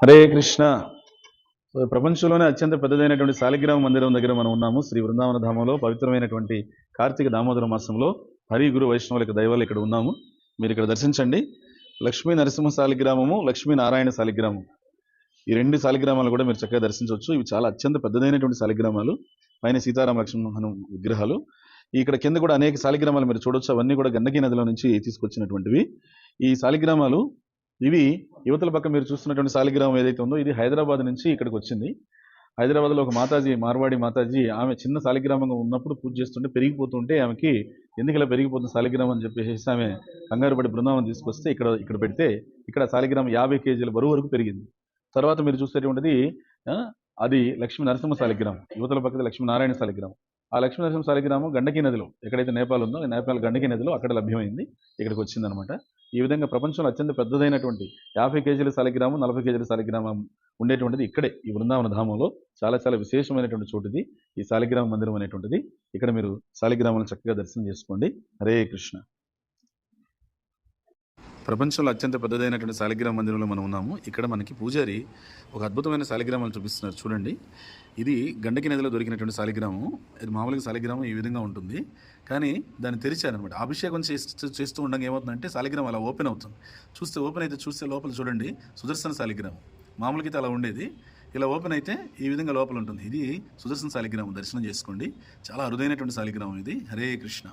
హరే కృష్ణ. ప్రపంచంలోనే అత్యంత పెద్దదైనటువంటి శాలిగ్రామ మందిరం దగ్గర మనం ఉన్నాము. శ్రీ బృందావన ధామంలో పవిత్రమైనటువంటి కార్తీక దామోదర మాసంలో హరి గురు వైష్ణవుల యొక్క దైవాలు ఇక్కడ ఉన్నాము. మీరు ఇక్కడ దర్శించండి. లక్ష్మీ నరసింహ శాలిగ్రామము, లక్ష్మీ నారాయణ శాలిగ్రామం, ఈ రెండు శాలిగ్రామాలు కూడా మీరు చక్కగా దర్శించవచ్చు. ఇవి చాలా అత్యంత పెద్దదైనటువంటి శాలిగ్రామాలు. పైన సీతారామ లక్ష్మణ విగ్రహాలు, ఇక్కడ కింద కూడా అనేక శాలిగ్రామాలు మీరు చూడొచ్చు. అవన్నీ కూడా గండకీ నదిలో నుంచి తీసుకొచ్చినటువంటివి ఈ శాలిగ్రామాలు. ఇవి యువతల పక్క మీరు చూస్తున్నటువంటి శాలిగ్రామం ఏదైతే ఉందో ఇది హైదరాబాద్ నుంచి ఇక్కడికి వచ్చింది. హైదరాబాద్లో ఒక మాతాజీ, మార్వాడి మాతాజీ, ఆమె చిన్న శాలిగ్రామంగా ఉన్నప్పుడు పూజ చేస్తుంటే పెరిగిపోతుంటే ఆమెకి ఎందుకు ఇలా పెరిగిపోతుంది శాలిగ్రామం అని చెప్పేసి ఆమె కంగారు పడి బృందావనం తీసుకొస్తే ఇక్కడ పెడితే ఇక్కడ శాలిగ్రామం 50 కేజీల బరువు వరకు పెరిగింది. తర్వాత మీరు చూసేటువంటిది అది లక్ష్మీ నరసింహ శాలిగ్రామం, యువతల పక్కది లక్ష్మీనారాయణ శాలిగ్రామం. ఆ లక్ష్మీ నరసింహ శాలిగ్రామం గండకీ నదిలో, ఎక్కడైతే నేపాల్ ఉందో నేపాల్ గండకీ నదిలో అక్కడ లభ్యమైంది, ఇక్కడికి వచ్చిందనమాట. ఈ విధంగా ప్రపంచంలో అత్యంత పెద్దదైనటువంటి 50 కేజీల శాలిగ్రామం, 40 కేజీల శాలిగ్రామం ఉండేటువంటిది ఇక్కడే ఈ బృందావన ధామంలో. చాలా చాలా విశేషమైనటువంటి చోటుది ఈ శాలిగ్రామ మందిరం అనేటువంటిది. ఇక్కడ మీరు శాలిగ్రామాలను చక్కగా దర్శనం చేసుకోండి. హరే కృష్ణ. ప్రపంచంలో అత్యంత పెద్దదైనటువంటి శాలిగ్రామ మందిరంలో మనం ఉన్నాము. ఇక్కడ మనకి పూజారి ఒక అద్భుతమైన శాలిగ్రామాలు చూపిస్తున్నారు. చూడండి, ఇది గండకి నదిలో దొరికినటువంటి శాలిగ్రామం. ఇది మామూలుగా శాలిగ్రామం ఈ విధంగా ఉంటుంది, కానీ దాన్ని తెరిచారనమాట. అభిషేకం చేస్తూ ఉండగా ఏమవుతుందంటే శాలిగ్రామం అలా ఓపెన్ అవుతుంది. చూస్తే లోపల చూడండి సుదర్శన శాలిగ్రామం. మామూలుగా అయితే అలా ఉండేది, ఇలా ఓపెన్ అయితే ఈ విధంగా లోపల ఉంటుంది. ఇది సుదర్శన శాలిగ్రామం. దర్శనం చేసుకోండి. చాలా అరుదైనటువంటి శాలిగ్రామం ఇది. హరే కృష్ణ.